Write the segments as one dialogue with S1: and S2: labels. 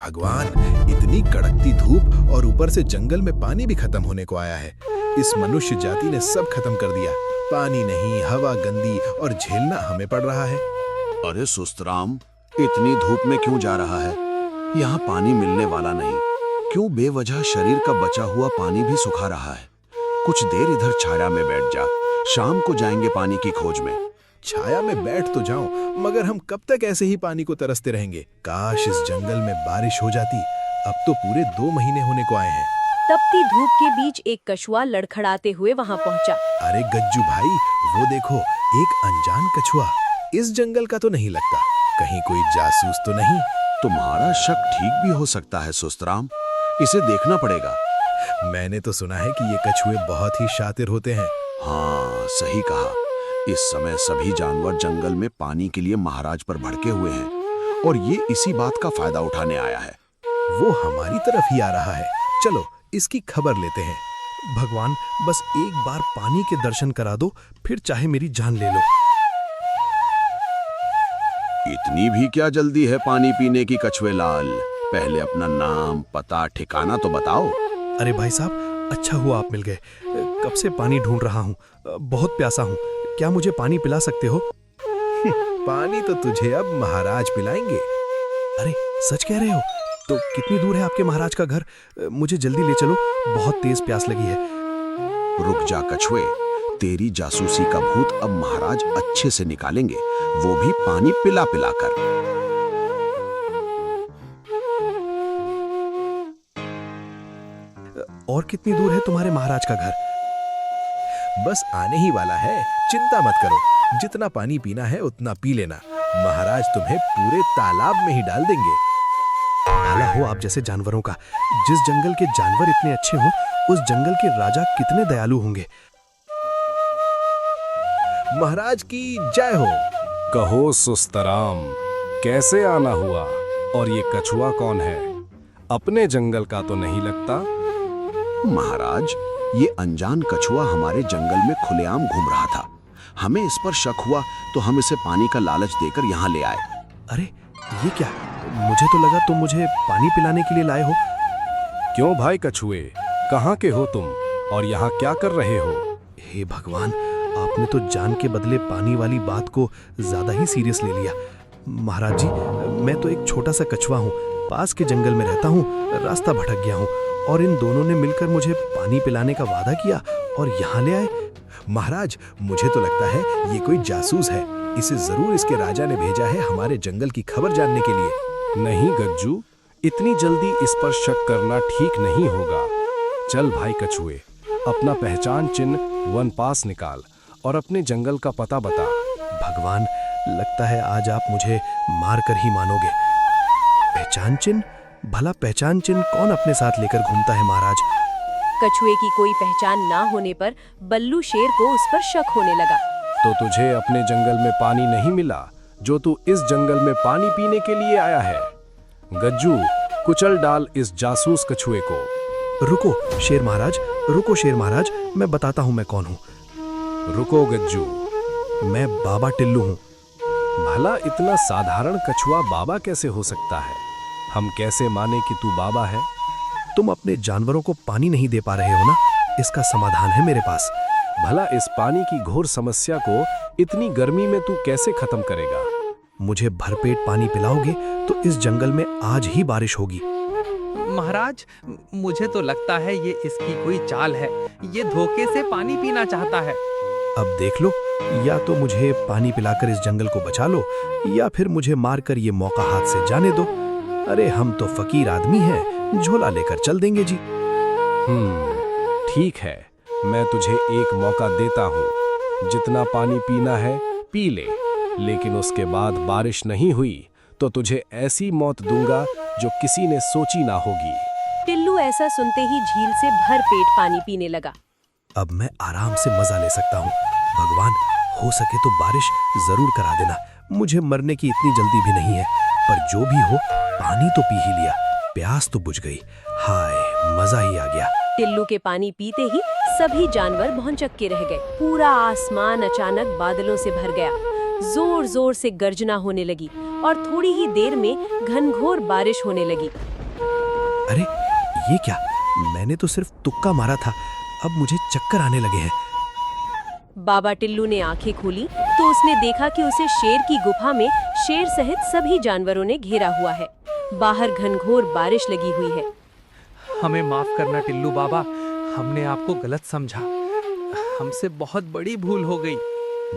S1: भगवान, इतनी कड़कती धूप और ऊपर से जंगल में पानी भी खत्म होने को आया है। इस मनुष्य जाति ने सब खत्म कर दिया। पानी नहीं, हवा गंदी और झेलना हमें पड़ रहा है।
S2: अरे सुस्तराम, इतनी धूप में क्यों जा रहा है? यहाँ पानी मिलने वाला नहीं। क्यों बेवजह शरीर का बचा हुआ पानी भी सुखा रहा है? कुछ देर इधर छाया में बैठ जा, शाम को जाएंगे पानी की खोज में।
S1: छाया में बैठ तो जाऊं, मगर हम कब तक ऐसे ही पानी को तरसते रहेंगे? काश इस जंगल में बारिश हो जाती। अब तो पूरे 2 महीने होने को आए हैं।
S3: तपती धूप के बीच एक कछुआ लड़खड़ाते हुए वहां पहुंचा।
S1: अरे गज्जू भाई, वो देखो, एक अनजान कछुआ। इस जंगल का तो नहीं लगता। कहीं कोई जासूस तो नहीं?
S2: तुम्हारा शक ठीक भी हो सकता है सुस्तराम, इसे देखना पड़ेगा।
S1: मैंने तो सुना है कि ये कछुए बहुत ही शातिर होते हैं।
S2: हाँ, सही कहा। इस समय सभी जानवर जंगल में पानी के लिए महाराज पर भड़के हुए हैं और ये इसी बात का फायदा उठाने आया है।
S1: वो हमारी तरफ ही आ रहा है। चलो इसकी खबर लेते हैं।
S4: भगवान, बस एक बार पानी के दर्शन करा दो, फिर चाहे मेरी जान ले लो।
S2: इतनी भी क्या जल्दी है पानी पीने की कछुए लाल? पहले अपना नाम, पता, ठिकाना तो बताओ।
S4: अरे भाई साहब, अच्छा हुआ आप मिल गए। कब से पानी ढूंढ रहा हूँ, बहुत प्यासा हूँ। क्या मुझे पानी पिला सकते हो?
S1: पानी तो तुझे अब महाराज पिलाएंगे।
S4: अरे सच कह रहे हो? तो कितनी दूर है आपके महाराज का घर? मुझे जल्दी ले चलो, बहुत तेज प्यास लगी है।
S2: रुक जा कछुए, तेरी जासूसी का भूत अब महाराज अच्छे से निकालेंगे, वो भी पानी पिला पिला कर।
S4: और कितनी दूर है तुम्हारे महाराज का घर?
S1: बस आने ही वाला है, चिंता मत करो। जितना पानी पीना है उतना पी लेना। महाराज तुम्हें पूरे तालाब में ही डाल देंगे।
S4: भला हो आप जैसे जानवरों का। जिस जंगल के जानवर इतने अच्छे हों, उस जंगल के राजा कितने दयालु होंगे।
S1: महाराज की जय हो।
S5: कहो सुस्तराम, कैसे आना हुआ? और ये कछुआ कौन है? अपने जंगल का तो नहीं लगता।
S2: महाराज, ये अनजान कछुआ हमारे जंगल में खुलेआम घूम रहा था। हमें इस पर शक हुआ तो हम इसे पानी का लालच देकर यहाँ ले आए।
S4: अरे ये क्या? मुझे तो लगा तुम मुझे पानी पिलाने के लिए लाए हो।
S5: क्यों भाई कछुए, कहाँ के हो तुम और यहाँ क्या कर रहे हो?
S4: हे भगवान, आपने तो जान के बदले पानी वाली बात को ज्यादा ही सीरियस ले लिया। महाराज जी, मैं तो एक छोटा सा कछुआ हूँ, पास के जंगल में रहता हूँ, रास्ता भटक गया हूँ और इन दोनों ने मिलकर मुझे पानी पिलाने का वादा किया और यहाँ ले आए।
S1: महाराज, मुझे तो लगता है ये कोई जासूस है। इसे जरूर इसके राजा ने भेजा है हमारे जंगल की खबर जानने के लिए।
S5: नहीं गज्जू, इतनी जल्दी इस पर शक करना ठीक नहीं होगा। चल भाई कछुए, अपना पहचान चिन्ह, वन पास निकाल और अपने जंगल का पता बता।
S4: भगवान, लगता है आज आप मुझे मार कर ही मानोगे। पहचान चिन्ह? भला पहचान चिन्ह कौन अपने साथ लेकर घूमता है महाराज?
S3: कछुए की कोई पहचान ना होने पर बल्लू शेर को उस पर शक होने लगा।
S5: तो तुझे अपने जंगल में पानी नहीं मिला जो तू इस जंगल में पानी पीने के लिए आया है? गज्जू, कुचल डाल इस जासूस कछुए को।
S4: रुको शेर महाराज, रुको शेर महाराज, मैं बताता हूँ मैं कौन हूँ।
S5: रुको गज्जू,
S4: मैं बाबा टिल्लू हूँ।
S5: भला इतना साधारण कछुआ बाबा कैसे हो सकता है? हम कैसे माने कि तू बाबा है?
S4: तुम अपने जानवरों को पानी नहीं दे पा रहे हो ना, इसका समाधान है मेरे पास।
S5: भला इस पानी की घोर समस्या को इतनी गर्मी में तू कैसे खत्म करेगा?
S4: मुझे भरपेट पानी पिलाओगे तो इस जंगल में आज ही बारिश होगी।
S6: महाराज, मुझे तो लगता है ये इसकी कोई चाल है। ये धोखे से पानी पीना चाहता है।
S4: अब देख लो, या तो मुझे पानी पिलाकर इस जंगल को बचा लो या फिर मुझे मारकर ये मौका हाथ से जाने दो। अरे हम तो फकीर आदमी हैं, झोला लेकर चल देंगे जी।
S5: ठीक है, मैं तुझे एक मौका देता हूँ। जितना पानी पीना है पी ले, लेकिन उसके बाद बारिश नहीं हुई तो तुझे ऐसी मौत दूंगा जो किसी ने सोची ना होगी।
S3: टिल्लू ऐसा सुनते ही झील से भर पेट पानी पीने लगा।
S4: अब मैं आराम से मजा ले सकता हूँ। भगवान, हो सके तो बारिश जरूर करा देना। मुझे मरने की इतनी जल्दी भी नहीं है, पर जो भी हो, पानी तो पी ही लिया, प्यास तो बुझ गई। हाय, मजा ही आ गया।
S3: टिल्लू के पानी पीते ही सभी जानवर भौंचक के रह गए। पूरा आसमान अचानक बादलों से भर गया। जोर जोर से गर्जना होने लगी और थोड़ी ही देर में घनघोर बारिश होने लगी।
S4: अरे ये क्या, मैंने तो सिर्फ तुक्का मारा था, अब मुझे चक्कर आने लगे हैं।
S3: बाबा टिल्लू ने आंखें खोली तो उसने देखा कि उसे शेर की गुफा में शेर सहित सभी जानवरों ने घेरा हुआ है। बाहर घनघोर बारिश लगी हुई है।
S6: हमें माफ करना टिल्लू बाबा, हमने आपको गलत समझा। हमसे बहुत बड़ी भूल हो गई।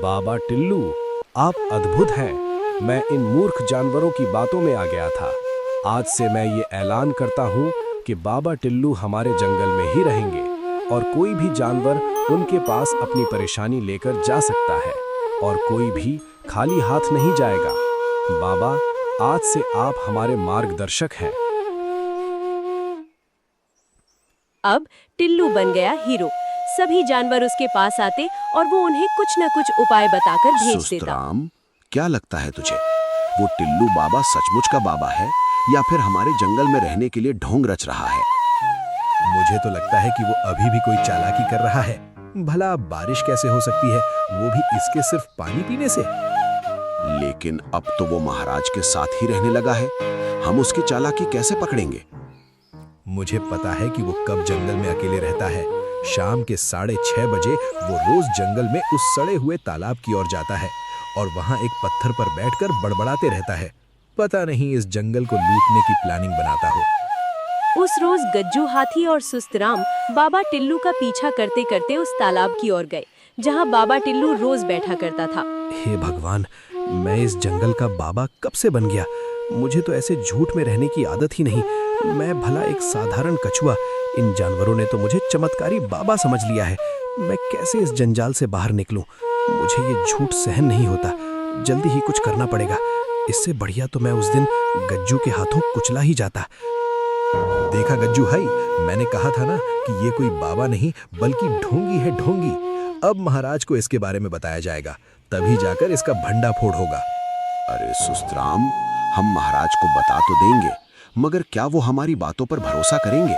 S5: बाबा टिल्लू, आप अद्भुत हैं। मैं इन मूर्ख जानवरों की बातों में आ गया था। आज से मैं ये ऐलान करता हूँ कि बाबा टिल्लू हमारे जंगल में ही रहेंगे और कोई भी जानवर उनके पास अपनी परेशानी लेकर जा सकता है और कोई भी खाली हाथ नहीं जाएगा। बाबा, आज से आप हमारे मार्गदर्शक हैं।
S3: अब टिल्लू बन गया हीरो। सभी जानवर उसके पास आते और वो उन्हें कुछ न कुछ उपाय बताकर भेज देता।
S2: सुस्तराम, क्या लगता है तुझे, वो टिल्लू बाबा सचमुच का बाबा है या फिर हमारे जंगल में रहने के लिए ढोंग रच रहा है?
S1: मुझे तो लगता है कि वो अभी भी कोई चालाकी कर रहा है। भला बारिश कैसे हो सकती है, वो भी इसके सिर्फ पानी पीने से?
S2: लेकिन अब तो वो महाराज के साथ ही रहने लगा है, हम उसकी चालाकी कैसे पकड़ेंगे?
S1: मुझे पता है कि वो कब जंगल में अकेले रहता है। शाम के 6:30 बजे वो रोज जंगल में उस सड़े हुए तालाब की ओर जाता है और वहां एक पत्थर पर बैठकर बड़बड़ाते रहता है। पता नहीं इस जंगल को लूटने की प्लानिंग बनाता हो।
S3: उस रोज गज्जू हाथी और सुस्तराम बाबा टिल्लू का पीछा करते करते उस तालाब की ओर गए जहां बाबा टिल्लू रोज बैठा करता था।
S4: हे भगवान, मैं इस जंगल का बाबा कब से बन गया? मुझे तो ऐसे झूठ में रहने की आदत ही नहीं। मैं भला एक साधारण कछुआ, इन जानवरों ने तो मुझे चमत्कारी बाबा समझ लिया है। मैं कैसे इस जंजाल से बाहर निकलूं? मुझे ये झूठ सहन नहीं होता। जल्दी ही कुछ करना पड़ेगा। इससे बढ़िया तो मैं उस दिन गज्जू के हाथों कुचला ही जाता।
S1: देखा गज्जू भाई, मैंने कहा था ना कि ये कोई बाबा नहीं बल्कि ढोंगी है, ढोंगी। अब महाराज को इसके बारे में बताया जाएगा, तभी जाकर इसका भंडा फोड़ होगा।
S2: अरे सुस्तराम, हम महाराज को बता तो देंगे, मगर क्या वो हमारी बातों पर भरोसा करेंगे?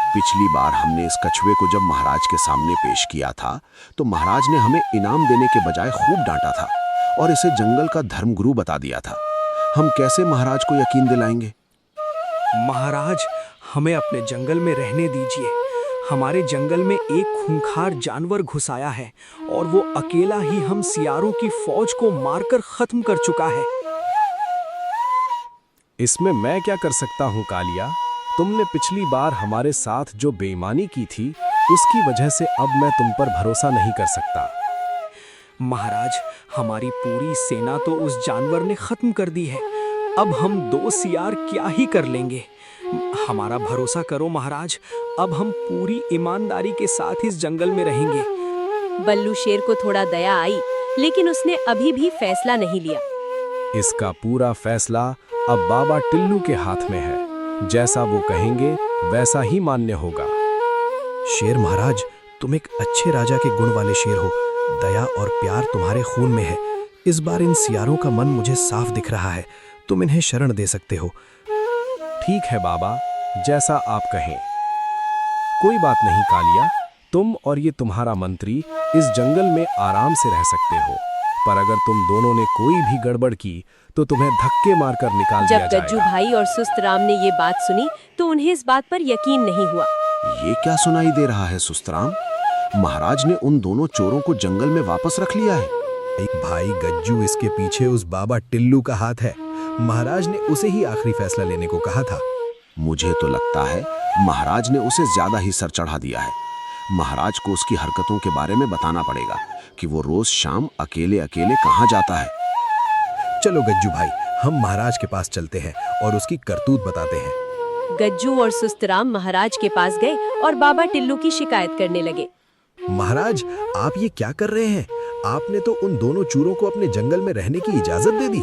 S2: पिछली बार हमने इस कछुए को जब महाराज के सामने पेश किया था तो महाराज ने हमें इनाम देने के बजाय खूब डांटा था और इसे जंगल का धर्मगुरु बता दिया था। हम कैसे महाराज को यकीन दिलाएंगे?
S7: महाराज, हमें अपने जंगल में रहने दीजिए। हमारे जंगल में एक खूंखार जानवर घुस आया है और वो अकेला ही हम सियारों की फौज को मारकर खत्म कर चुका है।
S5: इसमें मैं क्या कर सकता हूँ कालिया? तुमने पिछली बार हमारे साथ जो बेईमानी की थी उसकी वजह से अब मैं तुम पर भरोसा नहीं कर सकता।
S7: महाराज, हमारी पूरी सेना तो उस जानवर ने खत्म कर दी है। अब हम 2 सियार क्या ही कर लेंगे। हमारा भरोसा करो महाराज, अब हम पूरी ईमानदारी के साथ इस जंगल में रहेंगे।
S3: बल्लू शेर को थोड़ा दया आई, लेकिन उसने अभी भी फैसला नहीं लिया।
S5: इसका पूरा फैसला अब बाबा टिल्लू के हाथ में है। जैसा वो कहेंगे वैसा ही मान्य होगा।
S4: शेर महाराज, तुम एक अच्छे राजा के गुण वाले शेर हो। दया और प्यार तुम्हारे खून में है। इस बार इन सियारों का मन मुझे साफ दिख रहा है। तुम इन्हें शरण दे सकते हो।
S5: ठीक है बाबा, जैसा आप कहें। कोई बात नहीं कालिया, तुम और ये तुम्हारा मंत्री इस जंगल में आराम से रह सकते हो, पर अगर तुम दोनों ने कोई भी गड़बड़ की तो तुम्हें धक्के मारकर निकाल दिया
S3: जब
S5: जाएगा।
S3: गज्जू भाई और सुस्तराम ने ये बात सुनी तो उन्हें इस बात पर यकीन नहीं हुआ।
S2: ये क्या सुनाई दे रहा है सुस्तराम? महाराज ने उन दोनों चोरों को जंगल में वापस रख लिया है।
S1: भाई गज्जू, इसके पीछे उस बाबा टिल्लू का हाथ है। महाराज ने उसे ही आखिरी फैसला लेने को कहा था।
S2: मुझे तो लगता है महाराज ने उसे ज्यादा ही सर चढ़ा दिया है। महाराज को उसकी हरकतों के बारे में बताना पड़ेगा कि वो रोज शाम अकेले अकेले कहाँ जाता है।
S1: चलो गज्जू भाई, हम महाराज के पास चलते हैं और उसकी करतूत बताते हैं।
S3: गज्जू और सुस्तराम महाराज के पास गए और बाबा टिल्लू की शिकायत करने लगे।
S1: महाराज, आप ये क्या कर रहे हैं? आपने तो उन दोनों चूरों को अपने जंगल में रहने की इजाजत दे दी।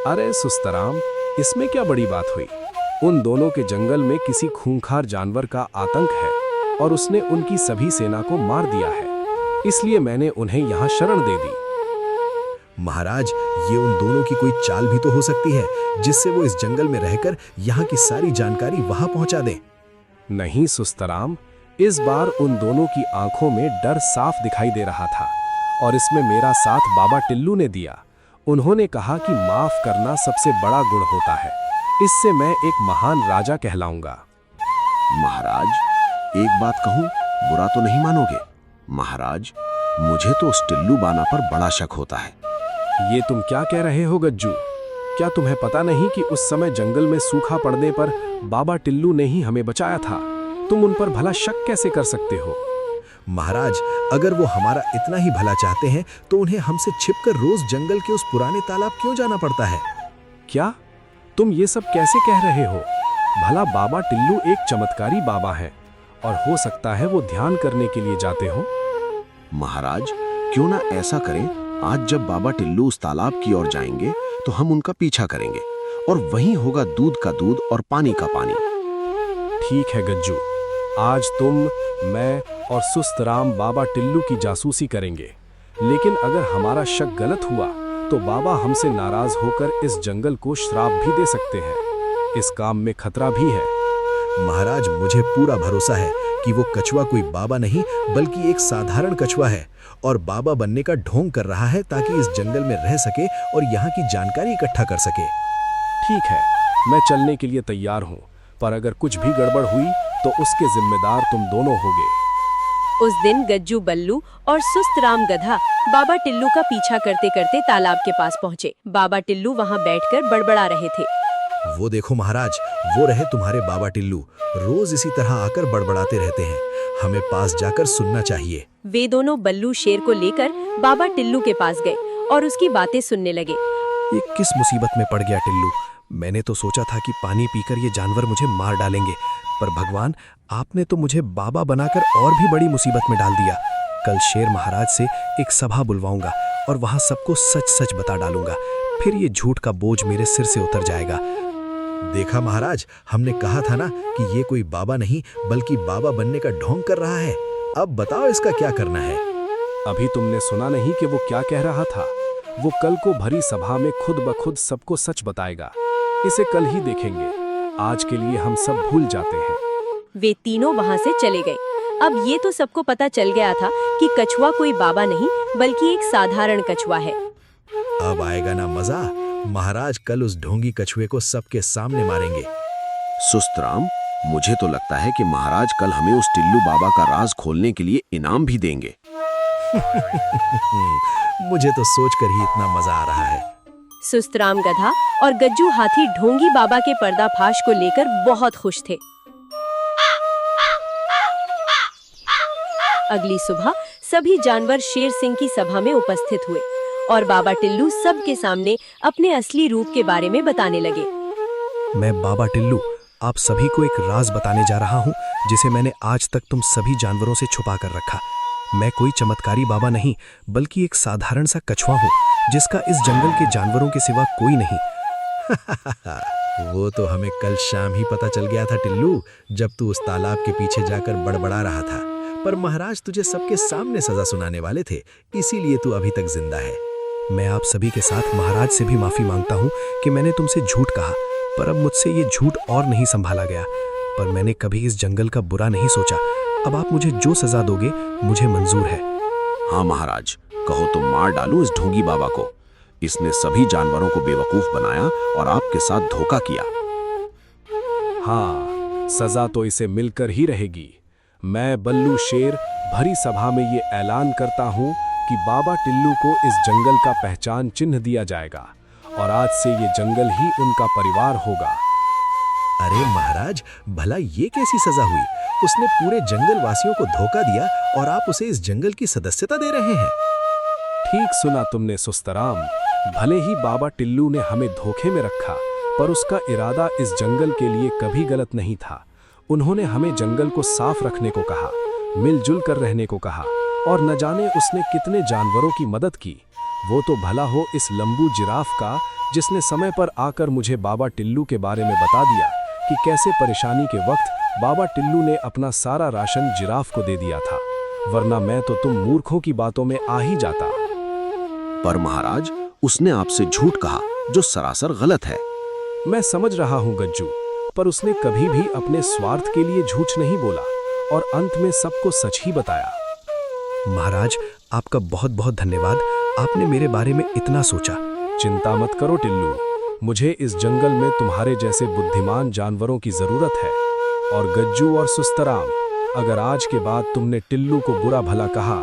S5: अरे सुस्तराम, इसमें क्या बड़ी बात हुई? उन दोनों के जंगल में किसी खूंखार जानवर का आतंक है और उसने उनकी सभी सेना को मार दिया है, इसलिए मैंने उन्हें यहाँ शरण दे दी।
S1: महाराज, ये उन दोनों की कोई चाल भी तो हो सकती है जिससे वो इस जंगल में रहकर यहाँ की सारी जानकारी वहां पहुंचा दें।
S5: नहीं सुस्तराम, इस बार उन दोनों की आंखों में डर साफ दिखाई दे रहा था और इसमें मेरा साथ बाबा टिल्लू ने दिया। उन्होंने कहा कि माफ करना सबसे बड़ा गुण होता है। इससे मैं एक महान राजा कहलाऊंगा।
S2: महाराज, एक बात कहूं, बुरा तो नहीं मानोगे? महाराज, मुझे तो उस टिल्लू बाना पर बड़ा शक होता है।
S5: ये तुम क्या कह रहे हो गज्जू? क्या तुम्हें पता नहीं कि उस समय जंगल में सूखा पड़ने पर बाबा टिल्लू ने ही हमें बचाया था? तुम उन पर भला शक कैसे कर सकते हो?
S1: महाराज, अगर वो हमारा इतना ही भला चाहते हैं तो उन्हें हमसे छिपकर रोज जंगल के उस पुराने तालाब क्यों जाना पड़ता है?
S5: क्या तुम ये सब कैसे कह रहे हो? भला बाबा टिल्लू एक चमत्कारी बाबा है और हो सकता है वो ध्यान करने के लिए जाते हो।
S2: महाराज, क्यों ना ऐसा करें, आज जब बाबा टिल्लू उस तालाब की ओर जाएंगे तो हम उनका पीछा करेंगे और वहीं होगा दूध का दूध और पानी का पानी।
S5: ठीक है गज्जू, आज तुम, मैं और सुस्त राम बाबा टिल्लू की जासूसी करेंगे। लेकिन अगर हमारा शक गलत हुआ तो बाबा हमसे नाराज होकर इस जंगल को श्राप भी दे सकते हैं। इस काम में खतरा भी है।
S1: महाराज, मुझे पूरा भरोसा है कि वो कछुआ कोई बाबा नहीं बल्कि एक साधारण कछुआ है और बाबा बनने का ढोंग कर रहा है ताकि इस जंगल में रह सके और यहाँ की जानकारी इकट्ठा कर सके।
S5: ठीक है, मैं चलने के लिए तैयार हूँ, पर अगर कुछ भी गड़बड़ हुई तो उसके जिम्मेदार तुम दोनों होगे।
S3: उस दिन गज्जू बल्लू और सुस्त राम गधा बाबा टिल्लू का पीछा करते करते तालाब के पास पहुँचे। बाबा टिल्लू वहाँ बैठकर बड़बड़ा रहे थे।
S1: वो देखो महाराज, वो रहे तुम्हारे बाबा टिल्लू, रोज इसी तरह आकर बड़बड़ाते रहते हैं। हमें पास जाकर सुनना चाहिए।
S3: वे दोनों बल्लू शेर को लेकर बाबा टिल्लू के पास गए और उसकी बातें सुनने लगे।
S4: ये किस मुसीबत में पड़ गया टिल्लू? मैंने तो सोचा था कि पानी पीकर ये जानवर मुझे मार डालेंगे, पर भगवान, आपने तो मुझे बाबा बनाकर और भी बड़ी मुसीबत में डाल दिया। कल शेर महाराज से एक सभा बुलवाऊंगा और वहां सबको सच सच बता डालूंगा, फिर ये झूठ का बोझ मेरे सिर से उतर जाएगा।
S1: देखा महाराज, हमने कहा था ना कि ये कोई बाबा नहीं बल्कि बाबा बनने का ढोंग कर रहा है। अब बताओ इसका क्या करना है?
S5: अभी तुमने सुना नहीं कि वो क्या कह रहा था? वो कल को भरी सभा में खुद ब खुद सबको सच बताएगा। इसे कल ही देखेंगे। आज के लिए हम सब भूल जाते हैं।
S3: वे तीनों वहाँ से चले गए। अब ये तो सबको पता चल गया था कि कछुआ कोई बाबा नहीं बल्कि एक साधारण कछुआ है।
S1: अब आएगा ना मजा। महाराज कल उस ढोंगी कछुए को सबके सामने मारेंगे।
S2: सुस्त राम, मुझे तो लगता है कि महाराज कल हमें उस टिल्लू बाबा का राज खोलने के लिए इनाम भी देंगे।
S1: मुझे तो सोचकर ही इतना मजा आ रहा है।
S3: सुस्त राम गधा और गज्जू हाथी ढोंगी बाबा के पर्दाफाश को लेकर बहुत खुश थे। अगली सुबह सभी जानवर शेर सिंह की सभा में उपस्थित हुए और बाबा टिल्लू सबके सामने अपने असली रूप के बारे में बताने लगे।
S4: मैं बाबा टिल्लू आप सभी को एक राज बताने जा रहा हूँ जिसे मैंने आज तक तुम सभी जानवरों से छुपा कर रखा। मैं कोई चमत्कारी बाबा नहीं बल्कि एक साधारण सा कछुआ हूँ जिसका इस जंगल के जानवरों के सिवा कोई नहीं।
S1: वो तो हमें कल शाम ही पता चल गया था टिल्लू, जब तू उस तालाब के पीछे जाकर बड़बड़ा रहा था। पर महाराज तुझे सबके सामने सजा सुनाने वाले थे, इसीलिए तू अभी तक जिंदा है।
S4: मैं आप सभी के साथ महाराज से भी माफी मांगता हूँ कि मैंने तुमसे झूठ कहा, पर अब मुझसे ये झूठ और नहीं संभाला गया। पर मैंने कभी इस जंगल का बुरा नहीं सोचा। अब आप मुझे जो सजा दोगे मुझे मंजूर है।
S2: हाँ महाराज, कहो तो मार डालूं इस ढोंगी बाबा को। इसने सभी जानवरों को बेवकूफ बनाया और आपके साथ धोखा किया।
S5: हाँ, सजा तो इसे मिलकर ही रहेगी। मैं बल्लू शेर भरी सभा में ये ऐलान करता हूँ कि बाबा टिल्लू को इस जंगल का पहचान चिन्ह दिया जाएगा और आज से ये जंगल ही उनका परिवार होगा।
S1: अरे महाराज, भला ये कैसी सजा हुई? उसने पूरे जंगल वासियों को धोखा दिया और आप उसे इस जंगल की सदस्यता दे रहे हैं।
S5: ठीक सुना तुमने सुस्तराम। भले ही बाबा टिल्लू ने हमें धोखे में रखा, पर उसका इरादा इस जंगल के लिए कभी गलत नहीं था। उन्होंने हमें जंगल को साफ रखने को कहा, मिलजुल कर रहने को कहा और न जाने उसने कितने जानवरों की मदद की। वो तो भला हो इस लंबू जिराफ का, जिसने समय पर आकर मुझे बाबा टिल्लू के बारे में बता दिया कि कैसे परेशानी के वक्त बाबा टिल्लू ने अपना सारा राशन जिराफ को दे दिया था, वरना मैं तो तुम मूर्खों की बातों में आ ही जाता।
S2: पर महाराज, उसने आपसे झूठ कहा जो सरासर गलत है।
S5: मैं समझ रहा हूँ गज्जू, पर उसने कभी भी अपने स्वार्थ के लिए झूठ नहीं बोला और अंत में सबको सच ही बताया।
S4: महाराज, आपका बहुत बहुत धन्यवाद। आपने मेरे बारे में इतना सोचा।
S5: चिंता मत करो टिल्लू, मुझे इस जंगल में तुम्हारे जैसे बुद्धिमान जानवरों की जरूरत है। और गज्जू और सुस्तराम, अगर आज के बाद तुमने टिल्लू को बुरा भला कहा